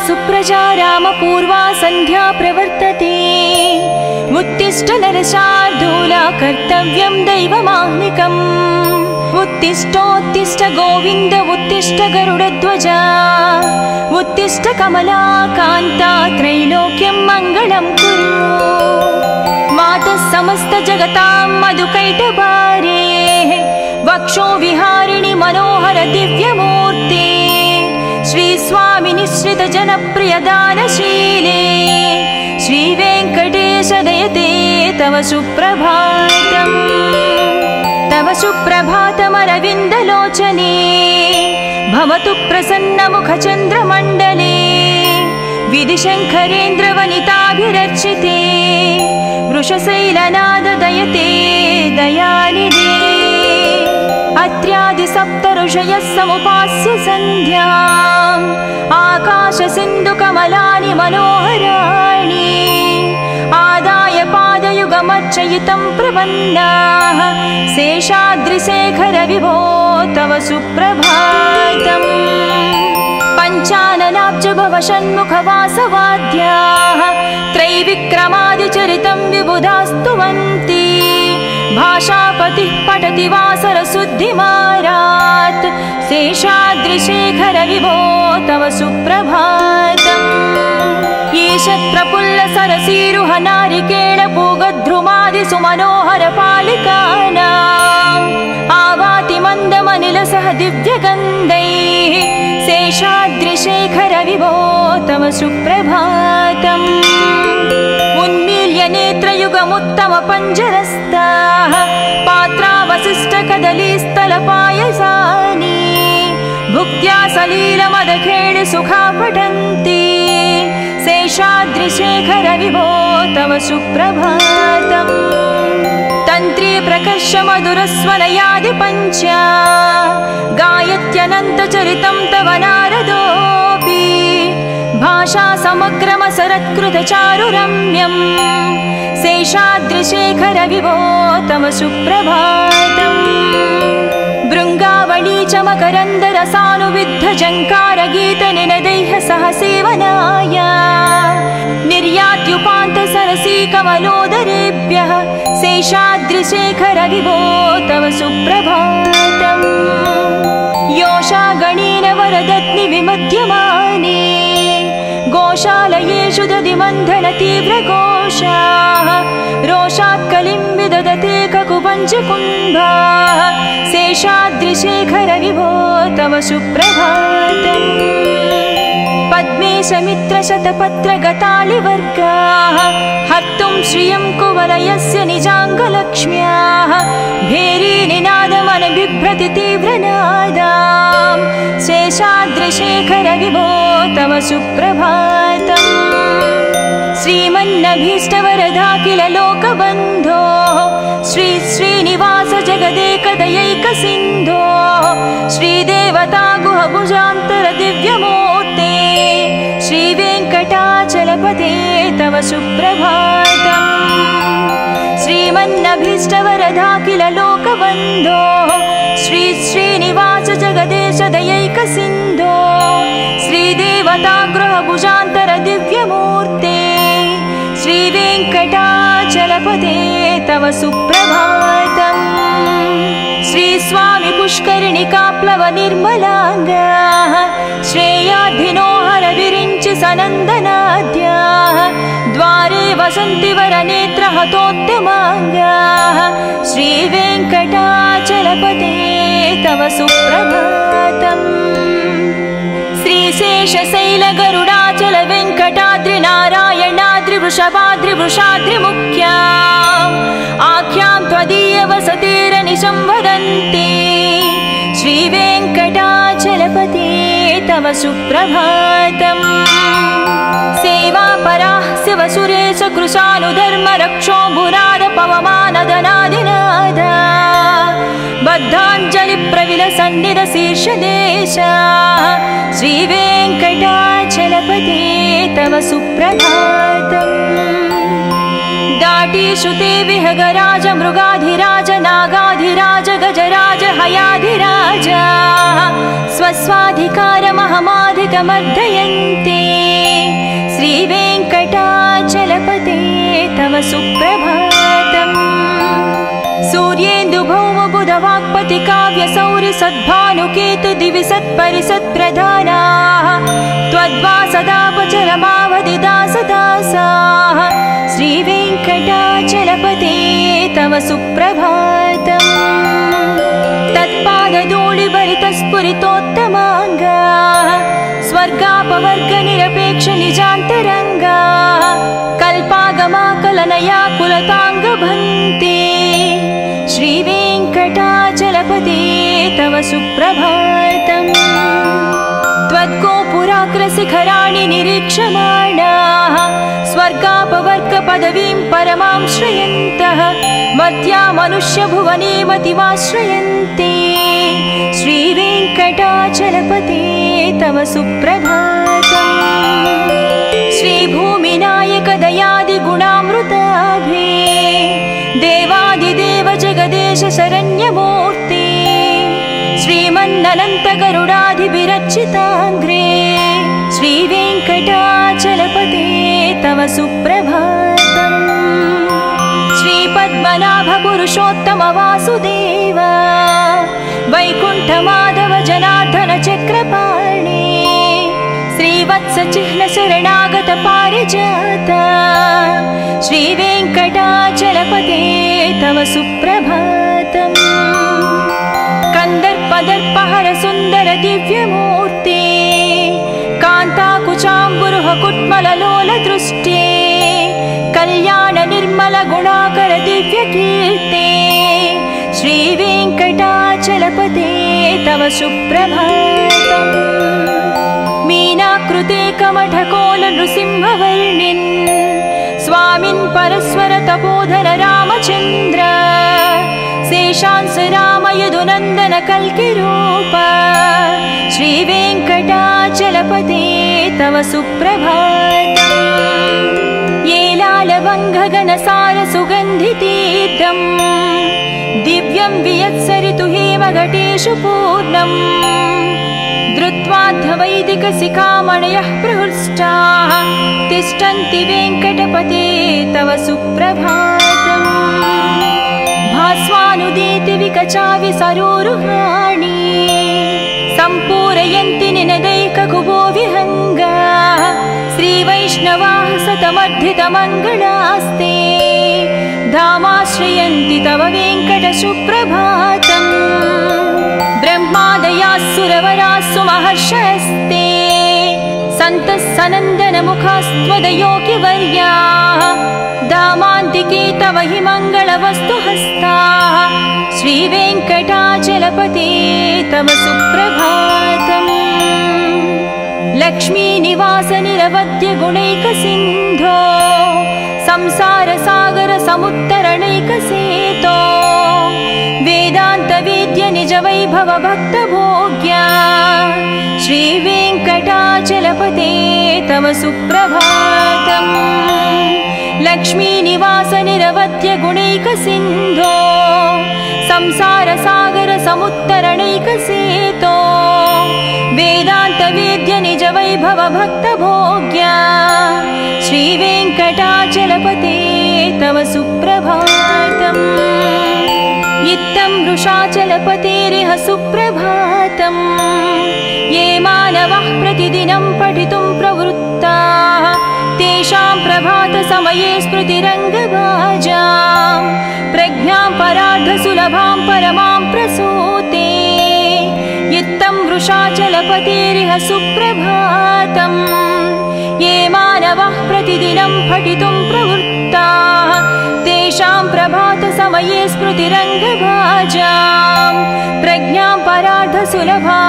सुप्रजा रामपूर्वा सन्ध्या प्रवर्तते उत्तिष्ठ नरशार्दूला कर्तव्यं दैवमाह्निकम् उत्तिष्ठोत्तिष्ठ गोविन्द उत्तिष्ठ गरुडध्वजा उत्तिष्ठ कमलाकान्ता त्रैलोक्यं मङ्गलं कुरु मातः समस्त जगतां मधुकैटभारे वक्षो विहारिणि मनोहर दिव्यमूर्ते श्री स्वामी निश्रित जनप्रिय दानशीले श्री वेंकटेश दयते तव सुप्रभातम् तव सुप्रभातमरविन्दलोचने भवतु प्रसन्न मुख चन्द्रमण्डले विधिशङ्करेन्द्रवनिताभिरर्चिते वृषशैलनाद दयते दयानिधे अत्र्यादि सप्त ऋषयः समुपास्य सन्ध्याम् आकाश सिन्धु कमलानि मनोहराणि आदाय पादयुगमर्चयितं प्रपन्नाः शेषाद्रिशेखर विभो तव सुप्रभातम् पञ्चाननाब्ज भव षण्मुखवासवाद्याः त्रैविक्रमादिचरितं विबुधास्तुवन्ति भाषापतिः पठति वासरशुद्धिमारात् शेषाद्रिशेखर विभो तव सुप्रभातम् ईषत् प्रफुल्ल सरसीरुह नारिकेळ पूगद्रुमादि सुमनोहर पालिकानाम् आवाति मन्दमनिल सह दिव्यगन्धैः शेषाद्रिशेखर विभो तव सुप्रभातम् उन्मील्य नेत्रयुगमुत्तम पञ्जरस्ताः पात्रावशिष्ट कदलीस्थलपायसानि भुक्त्या सलीलमदखेळ सुखा पठन्ति शेषाद्रिशेखर विभो तव सुप्रभातम् तन्त्री प्रकर्ष मधुरस्वनयादि पञ्चा गायत्यनन्तचरितं तव नारदोऽपि भाषा समग्रमसरत्कृत चारुरम्यम् शेषाद्रिशेखर विभो तव सुप्रभातम् भृङ्गावळी च मकरन्दरसानुविद्ध जङ्कारगीतनिनदैः सह सेवनाय निर्यात्युपान्त सरसी कमलोदरेभ्यः शेषाद्रिशेखर विभो तव सुप्रभातम् योषा गणेन वरदत्नि विमध्यमाने गोशालयेषु दधिमन्थन तीव्रघोषाः रोषात् कलिं विदधते ककुपञ्चकुम्भाः शेषाद्रिशेखर विभो तव सुप्रभातम् पद्मेशमित्रशतपत्रगतालिवर्गाः हर्तुं श्रियं कुवलयस्य निजाङ्गलक्ष्म्याः भेरीनिनादमनबिभ्रति तीव्रनादां शेषाद्रिशेखर विभो तव सुप्रभातम् श्रीमन्नभीष्टवरदाखिल लोकबन्धो श्री श्रीनिवास जगदेकदयैकसिन्धो श्रीदेवता गुहभुजान्तर दिव्यमूर्ते श्रीवेङ्कटाचलपते तव सुप्रभातम् श्रीमन्नभीष्टवरदाखिल लोकबन्धो श्री श्रीनिवास जगदेश दयैकसिन्धो श्रीदेवता गृहभुजान्तर दिव्यमूर्ते श्रीवेङ्कटाचलपते तव सुप्रभातम् श्री स्वामी पुष्करिणिकाप्लव निर्मलाङ्गाः श्रेयाधिनो हर विरिञ्चि सनन्दनाद्याः द्वारे वसन्ति वरनेत्र हतोत्तमाङ्गाः श्रीवेङ्कटाचलपते तव सुप्रभातम् श्रीशेषशैल गरुडाचल वेङ्कटाद्रि नारायणाद्रि वृषभाद्रि वृषाद्रि मुख्या आख्यां त्वदीय वसतिरनिशं वदन्ति श्रीवेङ्कटाचलपते तव सुप्रभातम् सेवापराः शिवसुरेश कृशानुधर्म रक्षो भुराद पवमानदनादिनाद बद्धाञ्जलि प्रविलसन्निध शीर्षदेश श्रीवेङ्कटाचलपते तव सुप्रभातम् दाटीषु ते विहगराज मृगाधिराज नागाधिराज गजराज हयाधिराज स्वस्वाधिकारमहमाधिकमर्दयन्ते श्रीवेङ्कटाचलपते तव सुप्रभातम् सूर्येन्दुभौमबुधवाक्पति काव्यसौरि सद्भानुकेतु दिवि सत्परिसत्प्रधानाः त्वद्वासदापचरमावधिदासदासाः श्रीवेङ्कटाचलपते तव सुप्रभातम् तत्पादधूलिभरितस्फुरितोत्तमाङ्गा स्वर्गापवर्गनिरपेक्षनिजान्तरङ्गा कल्पागमाकलनया कुलताङ्गभन्ते श्रीवेङ्कटाचलपते तव सुप्रभातम् त्वद्गोपुराग्रशिखराणि निरीक्षमाणाः स्वर्गापवर्गपदवीं परमां श्रयन्तः मर्त्या मनुष्यभुवने मतिमाश्रयन्ते श्रीवेङ्कटाचलपते तव सुप्रभातम् श्रीभूमिनायकदयादिगुणामृताभे देवादिदेव जगदेश शरण्यमूर्ते श्रीमन्ननन्तगरुडाधिभिरर्चिताङ्घ्रे श्रीवेङ्कटाचलपते तव सुप्रभातम् श्रीपद्मनाभपुरुषोत्तम वासुदेव वैकुण्ठमाधव जनार्दन चक्रपाणि श्रीवत्सचिह्नशरणागत पारिजात श्रीवेङ्कटाचलपते तव सुप्रभातम् कन्दर्पदर्पहर सुन्दर दिव्यमूर्ते कान्ताकुचाम्बुरुह कुट्मललोलदृष्टे कल्याण निर्मल गुणाकर दिव्यकीर्ते श्रीवेङ्कटाचलपते तव सुप्रभातम् मीनाकृते कमठकोल नृसिंहवर्णिन् स्वामिन् परस्वर तपोधर रामचन्द्र शेषांस राम यदुनन्दन कल्किरूप श्रीवेङ्कटाचलपते तव सुप्रभातम् येलालवङ्घगनसार सुगन्धितीर्थम् दिव्यं वियत्सरितु हेमघटेषु पूर्णम् धृत्वाद्धवैदिकशिखामणयः प्रहृष्टाः तिष्ठन्ति वेङ्कटपते तव सुप्रभातम् भास्वानुदीति विकचाविसरोरुहाणि सम्पूरयन्ति निनदैककुबो विहङ्गाः श्रीवैष्णवाः सतमर्धितमङ्गलास्ते धामाश्रयन्ति तव वेङ्कट सुप्रभातम् ब्रह्मादयास्सुरवरास्सु महर्षयस्ते सन्तः सनन्दनमुखास्त्वदयोगिवर्याः धामान्तिके तव हि मङ्गलवस्तुहस्ताः श्रीवेङ्कटाचलपते तव सुप्रभातम् लक्ष्मीनिवास निरवद्य गुणैकसिन्धो संसारसागर समुत्तरणैकसेतो वेदान्तवेद्य निजवैभव भक्तभोग्या श्रीवेङ्कटाचलपते तव सुप्रभातम् लक्ष्मीनिवास निरवद्य गुणैकसिन्धो संसारसागर समुत्तरणैकसेतो वेदान्तवेद्य निजवैभव भक्तभोग्या श्रीवेङ्कटाचलपते तव सुप्रभातम् इत्थं वृषाचलपतेरिह सुप्रभातम् ये मानवः प्रतिदिनं पठितुं प्रवृत्ताः तेषां प्रभातसमये स्मृतिरङ्गभाजां प्रज्ञां परार्धसुलभां परमां प्रसूते इत्थं वृषाचलपतेरिह सुप्रभातम् ये मानवः प्रतिदिनं पठितुं प्रवृत्ताः तेषां प्रभातसमये स्मृतिरङ्गभाजां प्रज्ञां परार्धसुलभां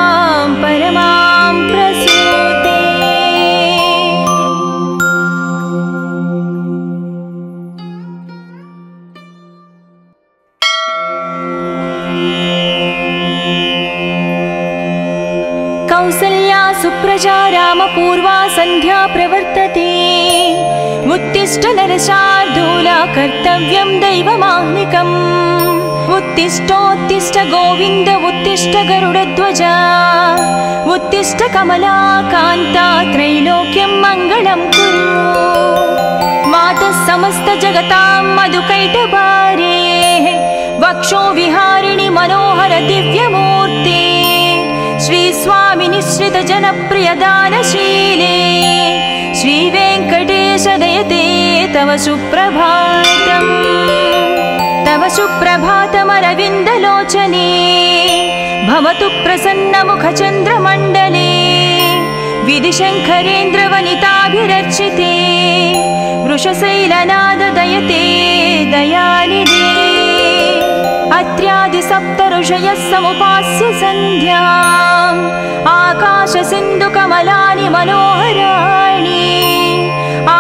परमां प्रसूते कौसल्या सुप्रजा रामपूर्वा सन्ध्या प्रवर्तते उत्तिष्ठ नरशार्दूला कर्तव्यं दैवमाह्निकम् उत्तिष्ठोत्तिष्ठ गोविन्द उत्तिष्ठ गरुडध्वजा उत्तिष्ठ कमलाकान्ता त्रैलोक्यं मङ्गलं कुरु। मातः समस्त जगतां मधुकैटभारे वक्षो विहारिणि मनोहर दिव्यमूर्ते श्री स्वामी निश्रित जनप्रिय दानशीले श्री वेङ्कटेश दयते तव सुप्रभातम्। तव सुप्रभातमरविन्दलोचने भवतु प्रसन्नमुखचन्द्रमण्डले विधिशङ्करेन्द्रवनिताभिरर्चिते वृषशैलनाद दयते दयानिधे। अत्र्यादिसप्तऋषयः समुपास्य सन्ध्याम् आकाशसिन्धुकमलानि मनोहराणि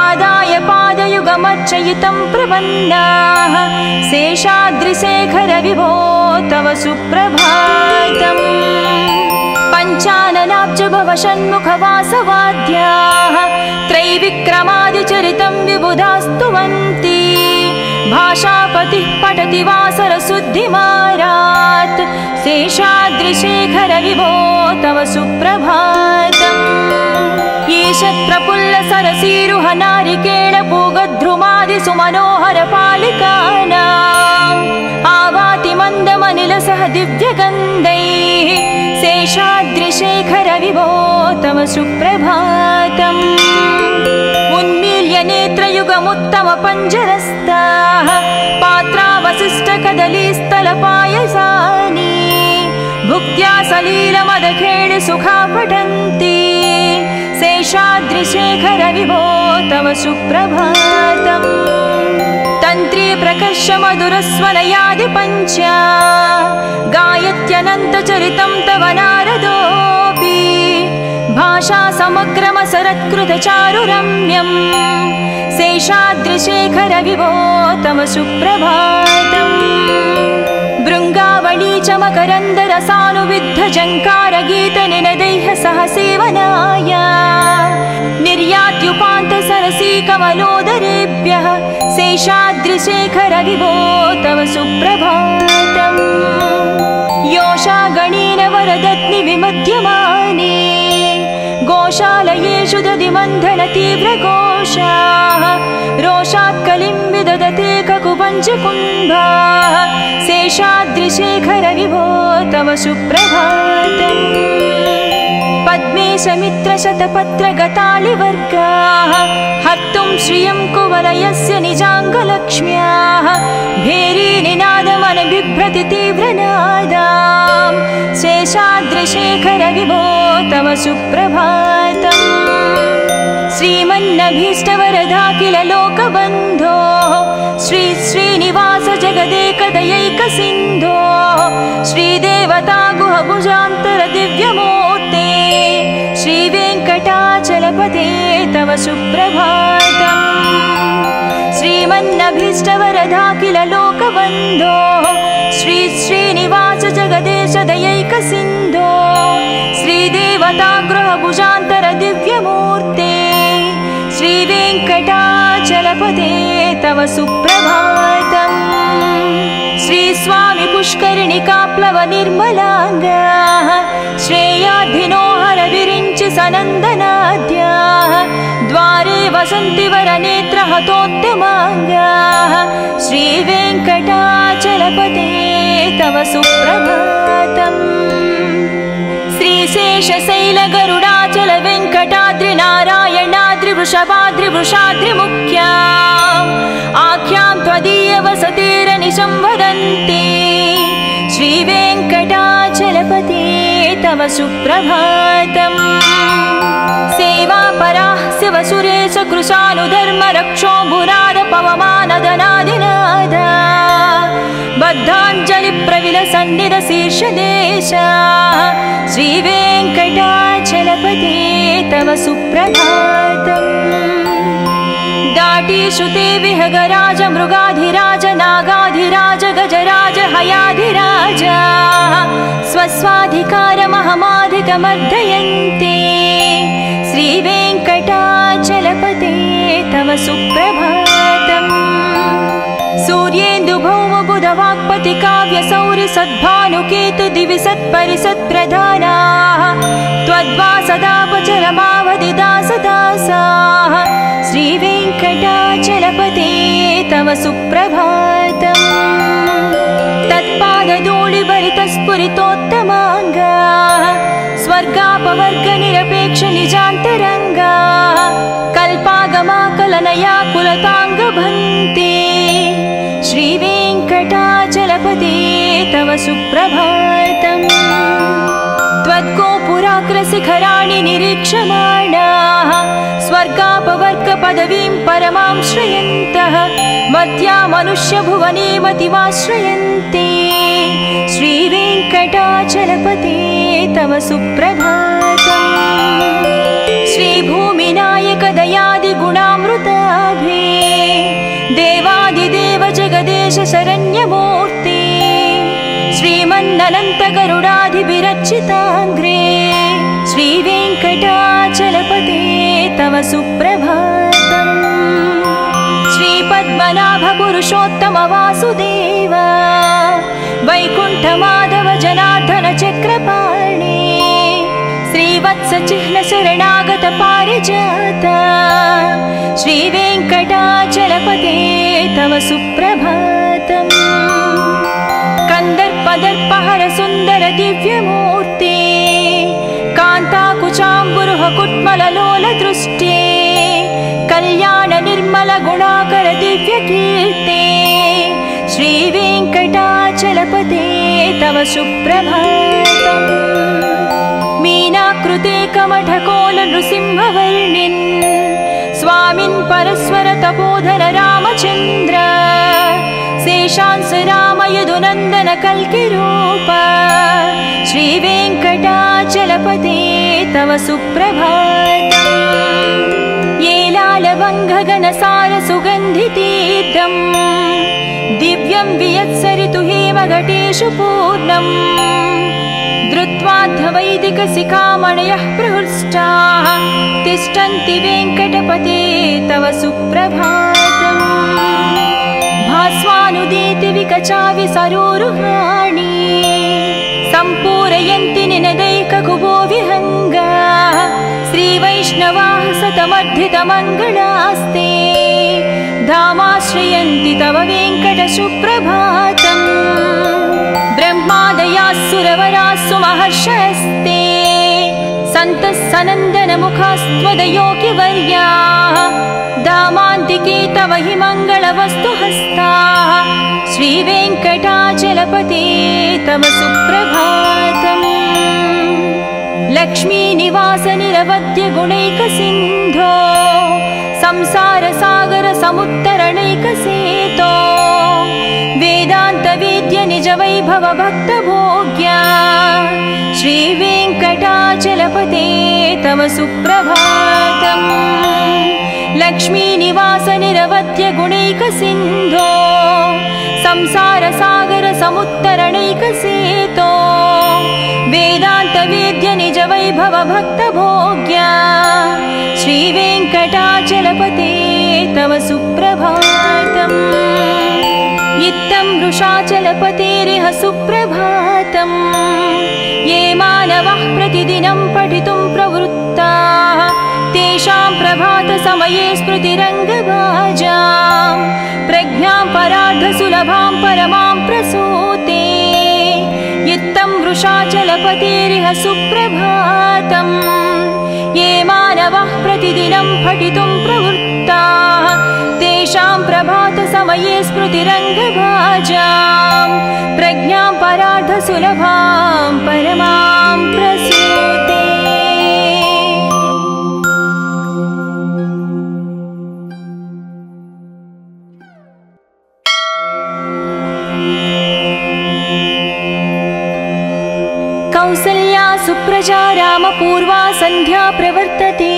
आदाय पादयुगमर्चयितं प्रपन्नाः शेषाद्रिशेखर विभो तव सुप्रभातम्। पञ्चाननाब्ज भव षण्मुखवासवाद्याः त्रैविक्रमादिचरितं विबुधास्तुवन्ति भाषापतिः पठति वासरशुद्धिमारात् शेषाद्रिशेखर विभो तव सुप्रभातम्। ईशत्प्रफुल्ल सरसीरुह नारिकेळ पूगद्रुमादि सुमनोहर पालिकानाम् आवाति मन्दमनिलसह दिव्यगन्धैः शेषाद्रिशेखर विभो तव सुप्रभातम्। उन्मील्य नेत्रयुगमुत्तम पञ्जरस्ताः पात्रावशिष्टकदलीस्थलपायसानि भुक्त्या सलीलमदखेळि सुखा पठन्ति शेषाद्रिशेखर विभो तव सुप्रभातम्। तन्त्री प्रकर्ष मधुरस्वनयादि पञ्च गायत्यनन्तचरितं तव नारदोऽपि भाषा समग्रमसरत्कृतचारुरम्यम् शेषाद्रिशेखर विभो तव सुप्रभातम्। भृङ्गावळी च मकरन्दरसानुविद्ध जङ्कारगीतनिनदैः सह सेवनाय निर्यात्युपान्त सरसी कमलोदरेभ्यः शेषाद्रिशेखर विभो तव सुप्रभातम्। योषा गणेन वरदत्नि विमध्यमाने गोशालयेषु दधिमन्थन तीव्रघोषाः रोषात् कलिं विदधते ककुपञ्चकुम्भाः शेषाद्रिशेखर विभो तव सुप्रभातम्। पद्मेशमित्रशतपत्रगतालिवर्गाः हर्तुं श्रियं कुवलयस्य निजाङ्गलक्ष्म्याः भेरीनिनादमनबिभ्रति तीव्रनादाम् शेषाद्रिशेखर विभो तव सुप्रभातम्। श्रीमन्नभीष्टवरदाखिल लोकबन्धो श्री श्रीनिवास जगदेकदयैकसिन्धो श्रीदेवता गुहभुजान्तर दिव्यमूर्ते श्रीवेङ्कटाचलपते तव सुप्रभातम्। श्रीमन्नभीष्टवरदाखिल लोकबन्धो श्री श्रीनिवास जगदेश दयैकसिन्धो श्रीदेवता गृहभुजान्तर दिव्यमूर्ते श्रीवेङ्कटाचलपते तव सुप्रभातम्। श्री स्वामी पुष्करिणिकाप्लव निर्मलाङ्गाः श्रेयाधिनोहर विरिञ्चि सनन्दनाद्याः द्वारे वसन्ति वरनेत्र हतोद्यमाङ्गाः श्रीवेङ्कटाचलपते तव सुप्रभातम्। श्रीशेषशैल गरुडाचल वेङ्कटाद्रि नारायणाद्रि वृषभाद्रि मुख्या आख्यां त्वदीय वसतिरनिशं वदन्ति श्रीवेङ्कटाचलपते तव सुप्रभातम्। सेवापराः शिवसुरेश कृशानुधर्म रक्षोऽम्बुनाद पवमानदनादिनाद बद्धाञ्जलिप्रविलसन्निध शीर्षदेश श्रीवेङ्कटाचलपते तव सुप्रभातम्। दाटीशुते विहगराज मृगाधिराज नागाधिराज गजराज हयाधिराज स्वस्वाधिकारमहमाधिकमर्दयन्ते श्रीवेङ्कटाचलपते तव सुप्रभातम्। सूर्येन्दुभौमबुधवाक्पति काव्यसौरि सद्भानुकेतु दिवि सत्परिसत्प्रधानाः मद्वासदापचरमावधिदासदासाः श्रीवेङ्कटाचलपते तव सुप्रभातम् तत्पादधूलिभरितस्फुरितोत्तमाङ्गाः स्वर्गापवर्गनिरपेक्षनिजान्तरङ्गाः कल्पागमाकलनयाकुलताङ्गभन्ते श्रीवेङ्कटाचलपते तव सुप्रभातम् त्वद्गोपुराग्रशिखराणि निरीक्षमाणाः स्वर्गापवर्गपदवीं परमां श्रयन्तः मर्त्या मनुष्यभुवने मतिमाश्रयन्ते श्रीवेङ्कटाचलपते तव सुप्रभातम् श्रीभूमिनायकदयादिगुणामृताभे देवादिदेव जगदेश शरण्यमूर्ते श्रीमन्ननन्तगरुडाधिभिरर्चिताङ्ग्रे श्रीवेङ्कटाचलपते तव सुप्रभातम् श्रीपद्मनाभपुरुषोत्तम वासुदेव वैकुण्ठमाधव जनार्दन चक्रपाणे श्रीवत्सचिह्नशरणागत पारिजात श्रीवेङ्कटाचलपते तव सुप्रभातम् कन्दर्पदर्पहर सुन्दर दिव्यमूर्ते कान्ताकुचाम्बुरुह कुट्मललोल दृष्टे कल्याण निर्मल गुणाकर दिव्यकीर्ते श्रीवेङ्कटाचलपते तव सुप्रभातम् मीनाकृते कमठकोल नृसिंहवर्णिन् स्वामिन् परस्वर तपोधन रामचन्द्र शेषांस रामयदुनन्दन कल्किरूप श्रीवेङ्कटाचलपते तव सुप्रभातम् येलालवङ्घगणसार सुगन्धितीर्थम् दिव्यं वियत्सरितु हेमघटेषु पूर्णम् धृत्वाद्धवैदिकशिखामणयः प्रहृष्टाः तिष्ठन्ति वेङ्कटपते तव सुप्रभातम् भास्वानुदीति विकचाविसरोरुहाणि सम्पूरयन्ति निनदैककुबो विहङ्गाः श्रीवैष्णवाः सतमर्धितमङ्गलास्ते धामाश्रयन्ति तव वेङ्कटसुप्रभातम् ब्रह्मादयाः सुरवराः सुमहर्षयस्ते सन्तः सनन्दनमुखास्त्वदयोगिवर्याः धामान्तिके तव हि मङ्गलवस्तुहस्ताः श्रीवेङ्कटाचलपते तव सुप्रभातम् लक्ष्मीनिवास निरवध्य गुणैकसिन्धो संसारसागर समुत्तरणैकसेतो वेदान्तवेद्य निज वैभव भक्तभोग्या श्रीवेङ्कटाचलपते तव सुप्रभातम् लक्ष्मीनिवास निरवध्य गुणैकसिन्धो संसारसागर समुत्तरणैकसेतो वेदान्तवेद्य निज वैभव भक्तभोग्या श्रीवेङ्कटाचलपते तव सुप्रभातम् इत्थं वृषाचलपतेरिह सुप्रभातम् ये मानवः प्रतिदिनं पठितुं प्रवृत्ताः तेषां प्रभातसमये स्मृतिरङ्गभाजां प्रज्ञां परार्धसुलभां परमां प्रसूते इत्थं वृषाचलपतेरिह सुप्रभातम् ये मानवः प्रतिदिनं पठितुं प्रवृत्ताः तेषां प्रभातसमये स्मृतिरङ्गभाजां प्रज्ञां परार्धसुलभां परमां प्रसूते कौसल्या सुप्रजा रामपूर्वा सन्ध्या प्रवर्तते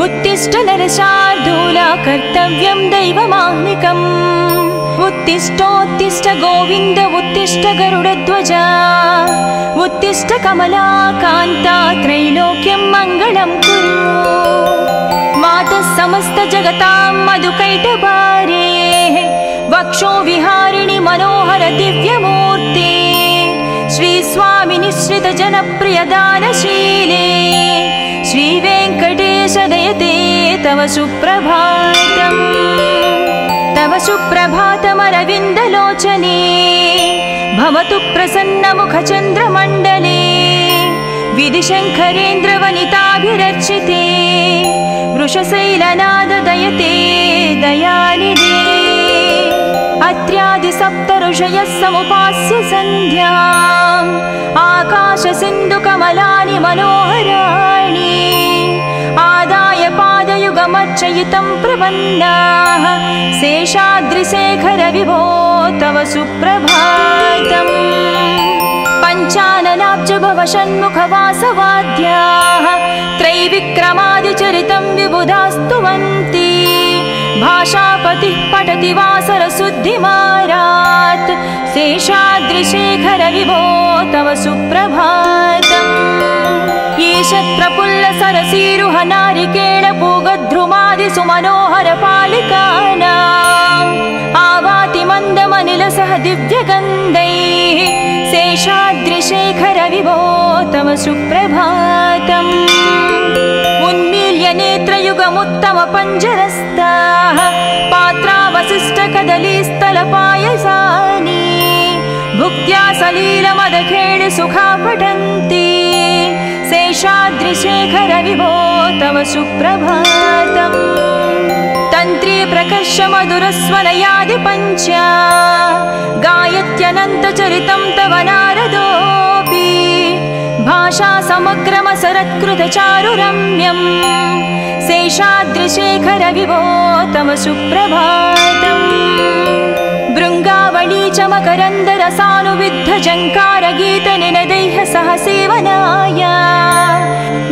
उत्तिष्ठ नरशार्दूला कर्तव्यं दैवमाह्निकम् उत्तिष्ठोत्तिष्ठ गोविन्द उत्तिष्ठ गरुडध्वजा उत्तिष्ठ कमला कान्ता त्रैलोक्यं मङ्गलं कुरु मातः समस्त जगतां मधुकैटभारे वक्षो विहारिणि मनोहर दिव्यमूर्ते श्री स्वामी निश्रित जनप्रिय दानशीले श्रीवेङ्कटेश दयते तव सुप्रभातम् तव सुप्रभातमरविन्दलोचने भवतु प्रसन्नमुखचन्द्रमण्डले विधिशङ्करेन्द्रवनिताभिरर्चिते वृषशैलनाददयते दयानिधे अत्र्यादिसप्तऋषयः समुपास्य सन्ध्याम् आकाशसिन्धुकमलानि मनोहराणि आदाय पादयुगमर्चयितं प्रपन्नाः शेषाद्रिशेखर विभो तव सुप्रभातम् पञ्चाननाब्ज भव षण्मुखवासवाद्याः त्रैविक्रमादिचरितं विबुधास्तुवन्ति भाषापतिः पठति वासरशुद्धिमारात् शेषाद्रिशेखर विभो तव सुप्रभातम् ईशत्प्रफुल्लसरसीरुह नारिकेळपूगद्रुमादिसुमनोहरपालिकानाम् आवाति मन्दमनिलसह दिव्यगन्धैः शेषाद्रिशेखर विभो तव सुप्रभातम् उन्मील्य नेत्रयुगमुत्तमपञ्जरस्ताः पात्रावशिष्टकदलीस्थलपायसानि भुक्त्या सलीलमदखेळ सुखा पठन्ति शेषाद्रिशेखर विभो तव सुप्रभातम् तन्त्री प्रकर्ष मधुरस्वनयादिपञ्चा गायत्यनन्तचरितं तव नारदोऽपि भाषा समग्रमसरत्कृतचारुरम्यम् शेषाद्रिशेखर विभो तव सुप्रभातम् भृङ्गावळी च मकरन्दरसानुविद्धजङ्कारगीतनिनदैः सह सेवनाय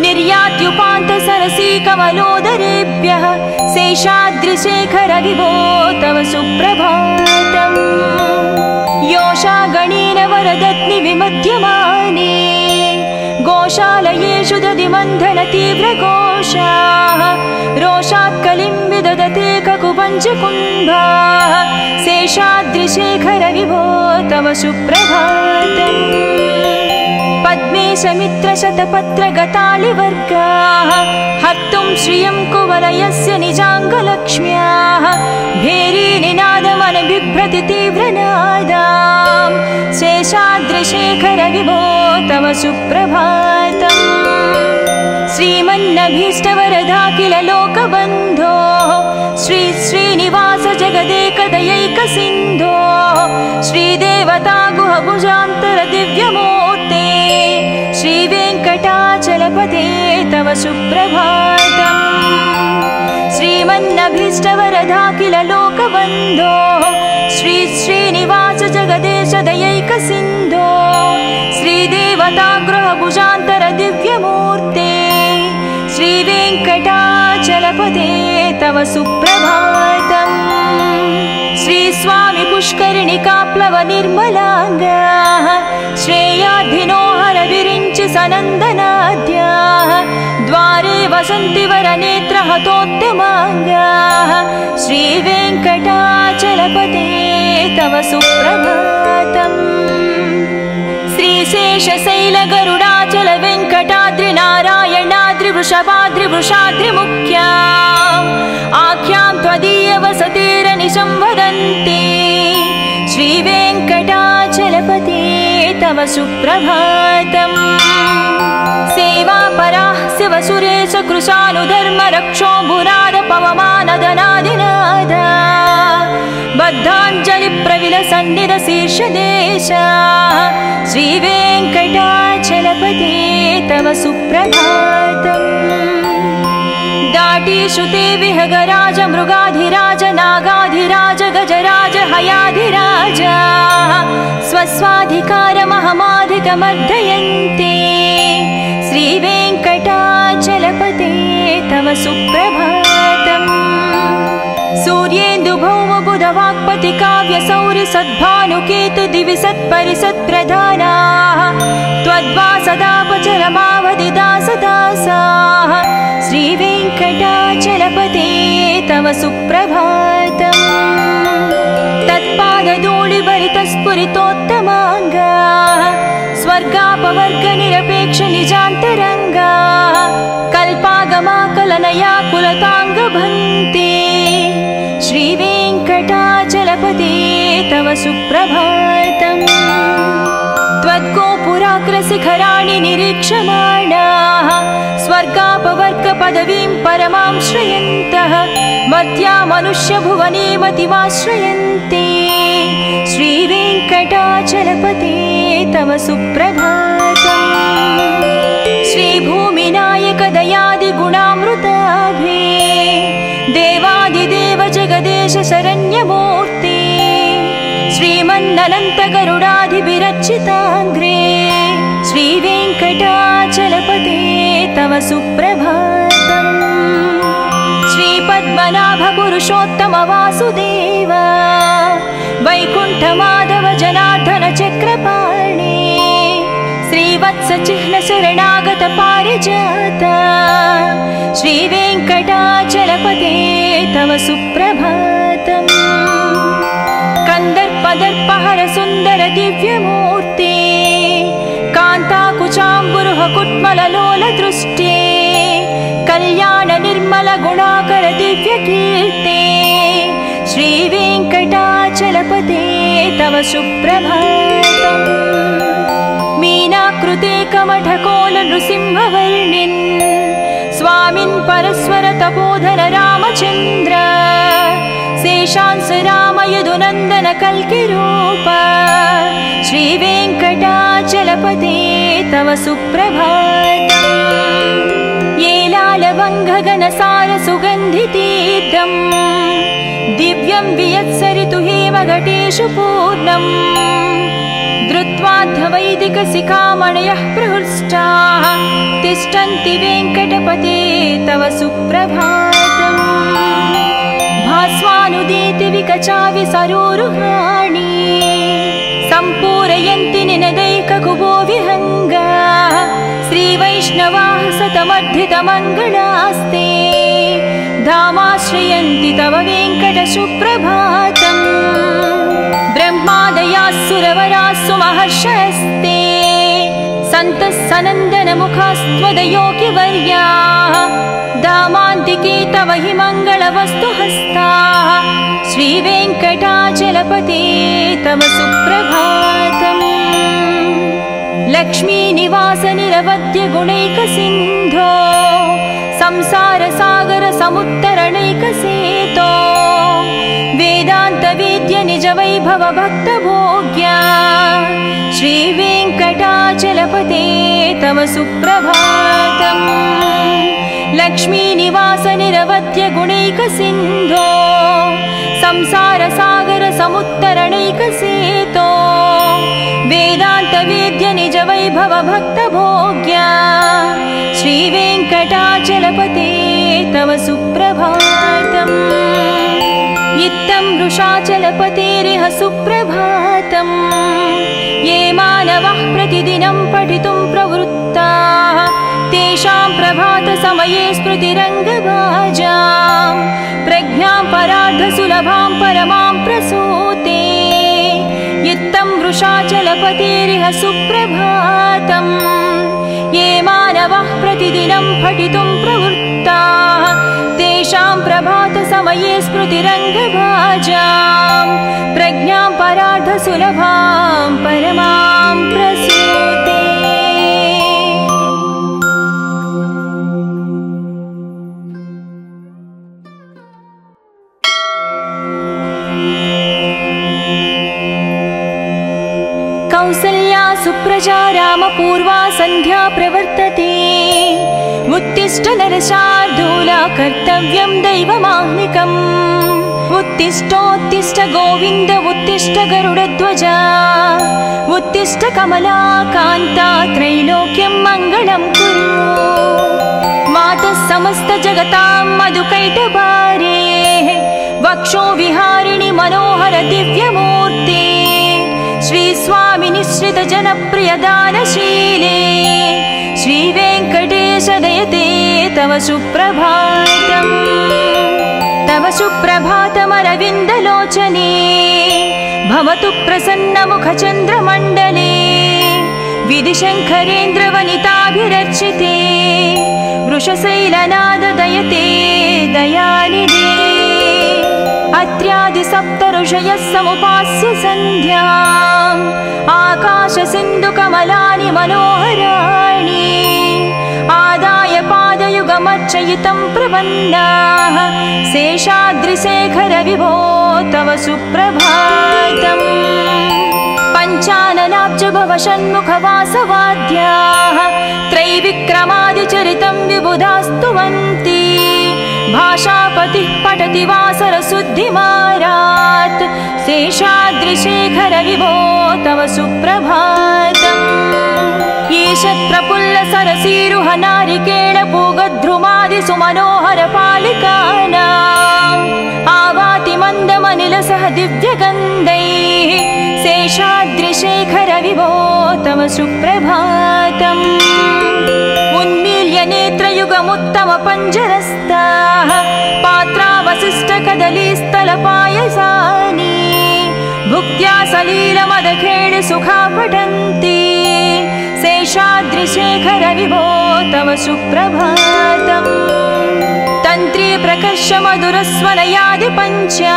निर्यात्युपान्तसरसी कमलोदरेभ्यः शेषाद्रिशेखर विभो तव सुप्रभातम् योषा गणेन वरदत्नि विमध्यमाने गोशालयेषु दधिमन्थनतीव्रघोषाः रोषात् कलिं विदधते ककुपञ्चकुम्भाः शेषाद्रिशेखर विभो तव सुप्रभातम् पद्मेशमित्रशतपत्रगतालिवर्गाः हर्तुं श्रियं कुवलयस्य निजाङ्गलक्ष्म्याः भेरीनिनादमनबिभ्रति तीव्रनादाम् शेषाद्रिशेखर विभो तव सुप्रभातम् श्रीमन्नभीष्टवरदाखिल लोकबन्धो श्री श्रीनिवास जगदेकदयैकसिन्धो श्रीदेवता गुहभुजान्तर दिव्यमूर्ते श्रीवेङ्कटाचलपते तव सुप्रभातम् श्रीमन्नभीष्टवरदाखिल लोकबन्धो श्री श्रीनिवास जगदेश दयैकसिन्धो श्रीदेवता गृहभुजान्तर दिव्यमूर्ते श्रीवेङ्कटाचलपते तव सुप्रभातम् श्रीस्वामी पुष्करिणिकाप्लव निर्मलाङ्गाः श्रेयाधिनो हरविरिञ्चि सनन्दनाद्याः द्वारे वसन्ति वरनेत्रहतोत्तमाङ्गाः श्रीवेङ्कटाचलपते तव सुप्रभातम् श्रीशेषशैलगरुडाचल वेङ्कटाद्रि नारायणाद्रि वृषभाद्रि आख्यां त्वदीय वसतिरनिशं वदन्ति श्रीवेङ्कटाचलपते तव सुप्रभातम् सेवापराः शिवसुरेश कृशानुधर्म रक्षो भुराद पवमानदनादिनाद बद्धाञ्जलिप्रविलसन्निध शीर्षदेशा श्रीवेङ्कटाचलपते तव सुप्रभातम् दाटीषु ते विहगराज मृगाधिराज नागाधिराज गजराज हयाधिराज स्वस्वाधिकारमहमाधिकमर्दयन्ते श्रीवेङ्कटाचलपते तव सुप्रभातम् सूर्येन्दुभौमबुधवाक्पति काव्यसौरि सद्भानुकेतु दिवि सत्परिसत्प्रधानाः त्वद्वासदापचरमावधिदासदासाः श्रीवेङ्कटाचलपते तव सुप्रभातम् तत्पादधूलिभरितस्फुरितोत्तमाङ्गाः स्वर्गापवर्ग निरपेक्ष निजान्तरङ्गा कल्पागमाकलनया कुलताङ्गभन्ते श्रीवेङ्कटाचलपते तव सुप्रभातम् त्वद्गोपुराग्रशिखराणि निरीक्षमाणाः स्वर्गापवर्गपदवीं परमां श्रयन्तः मध्या मनुष्यभुवने मतिमाश्रयन्ते श्रीवेङ्कटाचलपते तव सुप्रभातम् श्रीभूमिनायक दयादिगुणामृताभे देवादिदेव जगदेश शरण्यमूर्ते श्रीमन्ननन्त गरुडाधिभिरर्चिताङ्ग्रे श्रीवेङ्कटाचलपते तव सुप्रभातम् श्रीपद्मनाभ पुरुषोत्तम वासुदेव वैकुण्ठमाधव जनार्दन चक्रपाणे श्रीवत्स चिह्न शरणागत पारिजात श्रीवेङ्कटाचलपते तव सुप्रभातम् कंदर्पदर्पहर सुंदर दिव्यमूर्ते कान्ताकुचाम्बुरुह कुट्मललोल दृष्टे कल्याण निर्मल गुणाकर दिव्यकीर्ते श्रीवेङ्कटाचलपते तव सुप्रभातम् मीनाकृते कमठकोल नृसिंहवर्णिन् स्वामिन् परस्वर तपोधर रामचन्द्र शेषांस राम यदुनन्दन कल्किरूप श्रीवेङ्कटाचलपते तव सुप्रभातम् येलालवङ्घगनसार सुगन्धितीर्थम् दिव्यं वियत्सरितु हेमघटेषु पूर्णम् धृत्वाद्धवैदिकशिखामणयः प्रहृष्टाः तिष्ठन्ति वेङ्कटपते तव सुप्रभातम् भास्वानुदीति विकचावि सरोरुहाणि सम्पूरयन्ति निनदैककुबो विहङ्गाः श्रीवैष्णवाः सतमर्धितमङ्गलास्ते धामाश्रयन्ति तव वेङ्कट सुप्रभातम् ब्रह्मादयाः सुरवराः सुमहर्षयस्ते सन्तः सनन्दनमुखास्त्वदयोगिवर्याः धामान्तिके तव हि मङ्गलवस्तुहस्ताः श्रीवेङ्कटाचलपते तव सुप्रभातम् लक्ष्मीनिवास निरवद्य गुणैकसिन्धो संसारसागर समुत्तरणैकसेतो वेदान्तवेद्य निज वैभव भक्तभोग्या श्रीवेङ्कटाचलपते तव सुप्रभातम् लक्ष्मीनिवास निरवद्य गुणैकसिन्धो संसारसागर समुत्तरणैकसेतो वेदान्तवेद्य निज वैभव भक्तभोग्या श्रीवेङ्कटाचलपते तव सुप्रभातम् इत्थं वृषाचलपतेरिह सुप्रभातम् ये मानवः प्रतिदिनं पठितुं प्रवृत्ताः तेषां प्रभातसमये स्मृतिरङ्गभाजां प्रज्ञां परार्धसुलभां परमां प्रसूते इत्थं वृषाचलपतेरिह सुप्रभातम् ये मानवः प्रतिदिनं पठितुं प्रवृत्ताः तेषां प्रभातसमये स्मृतिरङ्गभाजां प्रज्ञां परार्धसुलभां परमां प्रसूते कौसल्या सुप्रजा रामपूर्वा सन्ध्या प्रवर्तते उत्तिष्ठ नरशार्दूला कर्तव्यं दैवमाह्निकम् उत्तिष्ठोत्तिष्ठ गोविन्द उत्तिष्ठ गरुडध्वजा उत्तिष्ठ कमलाकान्ता त्रैलोक्यं मङ्गलं कुरु मातः समस्त जगतां मधुकैटभारे वक्षो विहारिणि मनोहर दिव्यमूर्ते श्री स्वामी निश्रित जनप्रिय दानशीले श्री वेङ्कटेश दयते तव सुप्रभातम् तव सुप्रभातमरविन्दलोचने भवतु प्रसन्नमुखचन्द्रमण्डले विधिशङ्करेन्द्रवनिताभिरर्चिते वृषशैलनाददयते दयानिधे अत्र्यादिसप्तऋषयः समुपास्य सन्ध्याम् आकाशसिन्धुकमलानि मनोहराणि आदाय पादयुगमर्चयितं प्रपन्नाः शेषाद्रिशेखरविभो तव सुप्रभातम् पञ्चाननाब्जभवषण्मुखवासवाद्याः त्रैविक्रमादिचरितं विबुधास्तुवन्ति भाषापतिः पठति वासरशुद्धिमारात् शेषाद्रिशेखरविभो तव सुप्रभातम् ईषत्प्रफुल्लसरसीरुह नारिकेळपूगद्रुमादिसुमनोहरपालिकानाम् आवाति मन्दमनिलसह दिव्यगन्धैः शेषाद्रिशेखरविभो तव सुप्रभातम् उन्मील्य नेत्रयुगमुत्तमपञ्जरस्ताः पात्रावशिष्टकदलीस्थलपायसानि भुक्त्या सलीलमदखेळिसुखा पठन्ति शेषाद्रिशेखरविभो तव सुप्रभातम् तन्त्री प्रकर्षमधुरस्वनयादिपञ्चा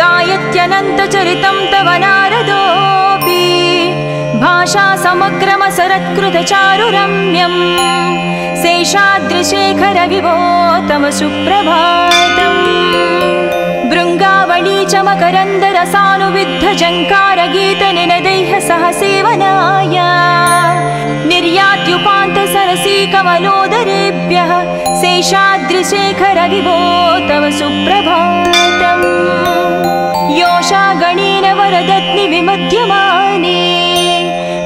गायत्यनन्तचरितं तव नारदोऽपि भाषा समग्रमसरत्कृतचारुरम्यम् शेषाद्रिशेखरविभो तव सुप्रभातम् भृङ्गावळी च मकरन्दरसानुविद्धझङ्कारगीतनिनदैः सह सेवनाय निर्यात्युपान्तसरसीकमलोदरेभ्यः शेषाद्रिशेखरविभो तव सुप्रभातम् योषागणेन वरदत्नि विमध्यमाने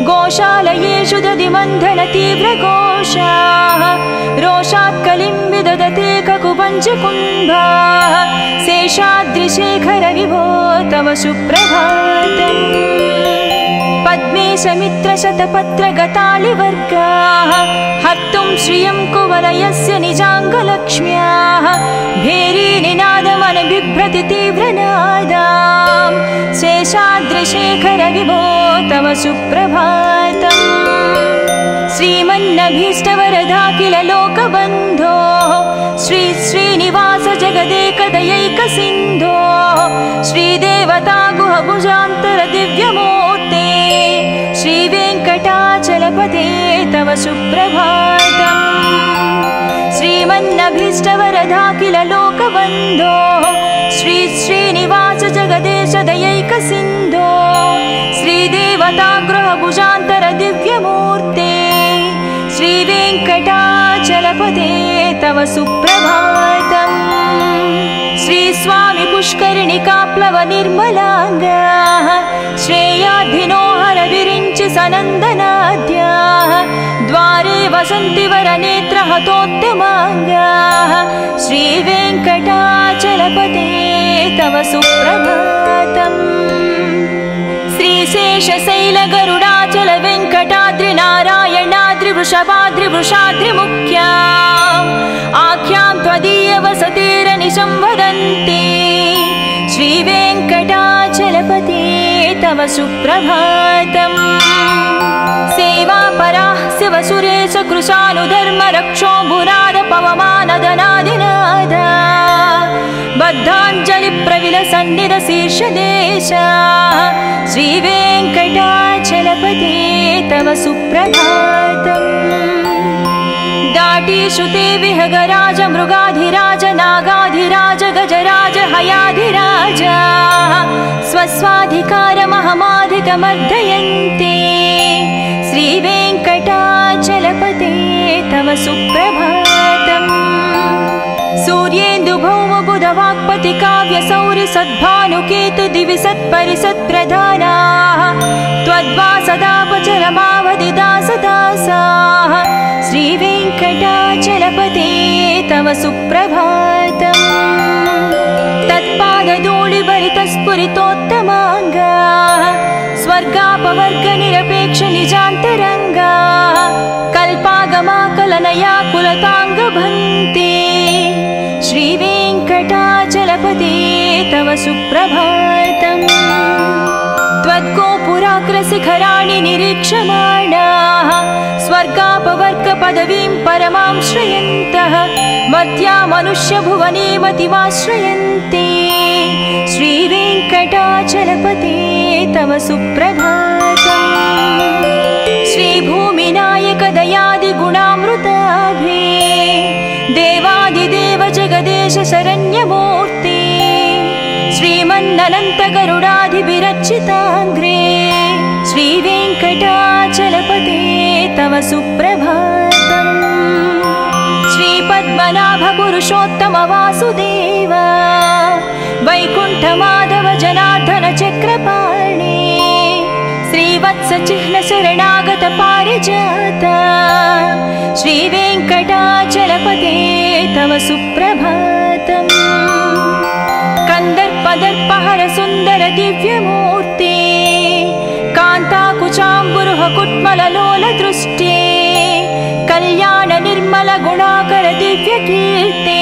गोशालयेषु दधिमन्थनतीव्रघोषाः रोषात् कलिं विदधते ककुपञ्चकुम्भाः शेषाद्रिशेखरविभो तव सुप्रभातम् पद्मेशमित्रशतपत्रगतालिवर्गाः हर्तुं श्रियं कुवलयस्य निजाङ्गलक्ष्म्याः भेरीनिनादमनबिभ्रति तीव्रनादाम् शेषाद्रिशेखरविभो तव सुप्रभातम् श्रीमन्नभीष्टवरदाखिल लोकबन्धो श्री श्रीनिवास जगदेकदयैकसिन्धो श्रीदेवता गुहभुजान्तर दिव्यमूर्ते श्रीवेङ्कटाचलपते तव सुप्रभातम् श्रीमन्नभीष्टवरदाखिल लोकबन्धो श्री श्रीनिवास जगदेशदयैकसिन्धो श्रीदेवता गृहभुजान्तर दिव्यमूर्ते श्रीवेङ्कटाचलपते तव सुप्रभातम् श्रीस्वामि पुष्करिणिकाप्लव निर्मलाङ्गाः श्रेयाद्धिनोहर विरिञ्चि सनन्दनाद्याः द्वारे वसन्ति वरनेत्रहतोत्तमाङ्गाः श्रीवेङ्कटाचलपते तव सुप्रभातम् श्रीशेषशैलगरुडाचल वेङ्कटाद्रिनारायणाद्रिवृषभाद्रिवृषाद्रिमुख्या आख्यां त्वदीयवसतेरनिशं वदन्ति श्रीवेङ्कटाचलपते तव सुप्रभातम् सेवापराः शिवसुरेश कृशानुधर्मरक्षोऽम्बुनाद पवमानदनादिनादा बद्धाञ्जलिप्रविलसन्निधशीर्षदेशा श्रीवेङ्कटाचलपते तव सुप्रभातम् दाटीश्रुते विहगराज मृगाधिराज नागाधिराज गजराज हयाधिराज स्वस्वाधिकारमहमाधिकमर्दयन्ते श्रीवेङ्कटाचलपते तव सुप्रभातम् सूर्येन्दुभौमबुधवाक्पति काव्यसौरि सद्भानुकेतु दिवि सत्परिसत्प्रधानाः त्वद्वासदापचरमावधिदासदासाः श्रीवेङ्कटाचलपते तव सुप्रभातम् तत्पादधूलिभरितस्फुरितोत्तमाङ्गाः स्वर्गापवर्गनिरपेक्षनिजान्तरङ्गाः कल्पागमाकलनया कुलताङ्गभन्ते श्रीवेङ्कटाचलपते तव सुप्रभातम् त्वद्गोपुराग्रशिखराणि निरीक्षमाण पदवीं परमां श्रयन्तः मर्त्या मनुष्यभुवने मतिमाश्रयन्ते श्रीवेङ्कटाचलपते तव सुप्रभातम्। श्रीभूमिनायक दयादिगुणामृताभे देवादिदेव जगदेश शरण्यमूर्ते श्रीमन्ननन्त गरुडाधिविरचिताग्रे श्रीवेङ्कटाचलपते तव सुप्रभातम्। श्रीपद्मनाभ पुरुषोत्तम वासुदेव वैकुण्ठमाधव जनार्दन चक्रपाणे श्रीवत्स चिह्न शरणागत पारिजात श्रीवेङ्कटाचलपते तव सुप्रभातम्। कन्दर्पदर्पहर सुन्दर दिव्यमूर्ते कान्ताकुचाम्बुरुह कुट्मललोल दृष्टे कल्याण निर्मल गुणाकर दिव्यकीर्ते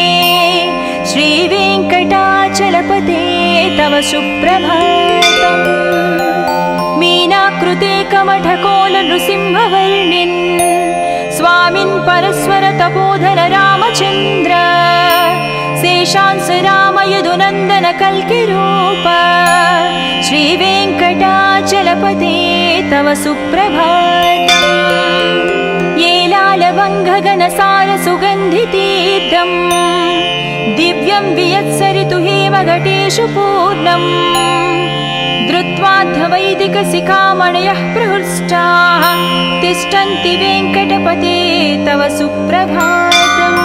श्रीवेङ्कटाचलपते तव सुप्रभातम्। मीनाकृते कमठकोल नृसिंहवर्णिन् स्वामिन् परस्वर तपोधर रामचन्द्र शेषांस राम यदुनन्दन कल्किरूप श्रीवेङ्कटाचलपते तव सुप्रभातम्। येलालवङ्घगणसार सुगन्धितीर्थम् दिव्यं वियत्सरितु हेमघटेषु पूर्णम् धृत्वाद्धवैदिकशिखामणयः प्रहृष्टाः तिष्ठन्ति वेङ्कटपते तव सुप्रभातम्।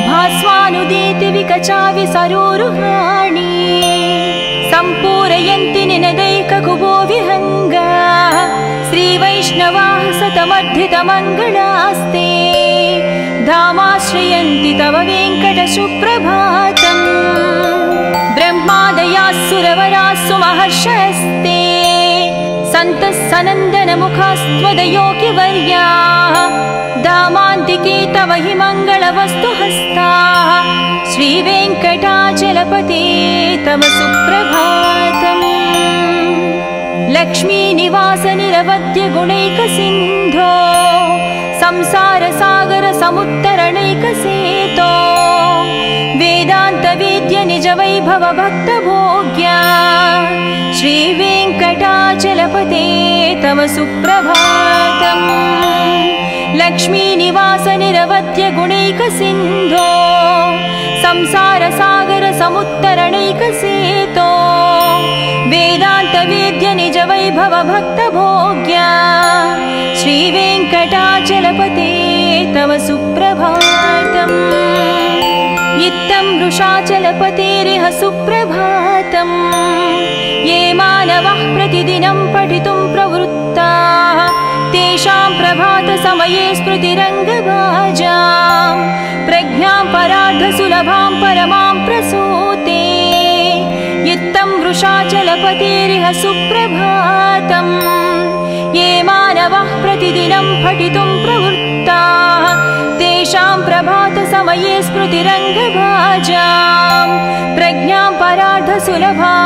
भास्वानुदीति विकचाविसरोरुहाणि सम्पूरयन्ति निनदैककुबो विहङ्गाः श्रीवैष्णवाः सतमर्धितमङ्गलास्ते धामाश्रयन्ति तव वेङ्कट सुप्रभातम्। ब्रह्मादयास्सुरवरास्सु महर्षयस्ते सन्तः सनन्दनमुखास्त्वदयोगिवर्याः दामान्तिके तव हि मङ्गलवस्तु हस्ताः श्रीवेङ्कटाचलपते तव सुप्रभातम्। लक्ष्मीनिवास निरवद्य गुणैकसिन्धो संसारसागर समुत्तरणैकसेतो वेदान्तवेद्य निज वैभव भक्तभोग्या श्रीवेङ्कटाचलपते तव सुप्रभातम्। लक्ष्मीनिवास निरवद्य गुणैकसिन्धो संसारसागर समुत्तरणैकसेतो वेदान्तवेद्य निज वैभव भक्तभोग्या श्रीवेङ्कटाचलपते तव सुप्रभातम्। इत्थं वृषाचलपतेरिह सुप्रभातम्। ये मानवः प्रतिदिनं पठितुं प्रवृत्ताः तेषां प्रभातसमये स्मृतिरङ्गभाजां प्रज्ञां परार्धसुलभां परमां प्रसूते इत्थं वृषाचलपतेरिह सुप्रभातम्। ये मानवः प्रतिदिनं पठितुं प्रवृत्ताः तेषां प्रभातसमये स्मृतिरङ्गभाजां प्रज्ञां परार्धसुलभां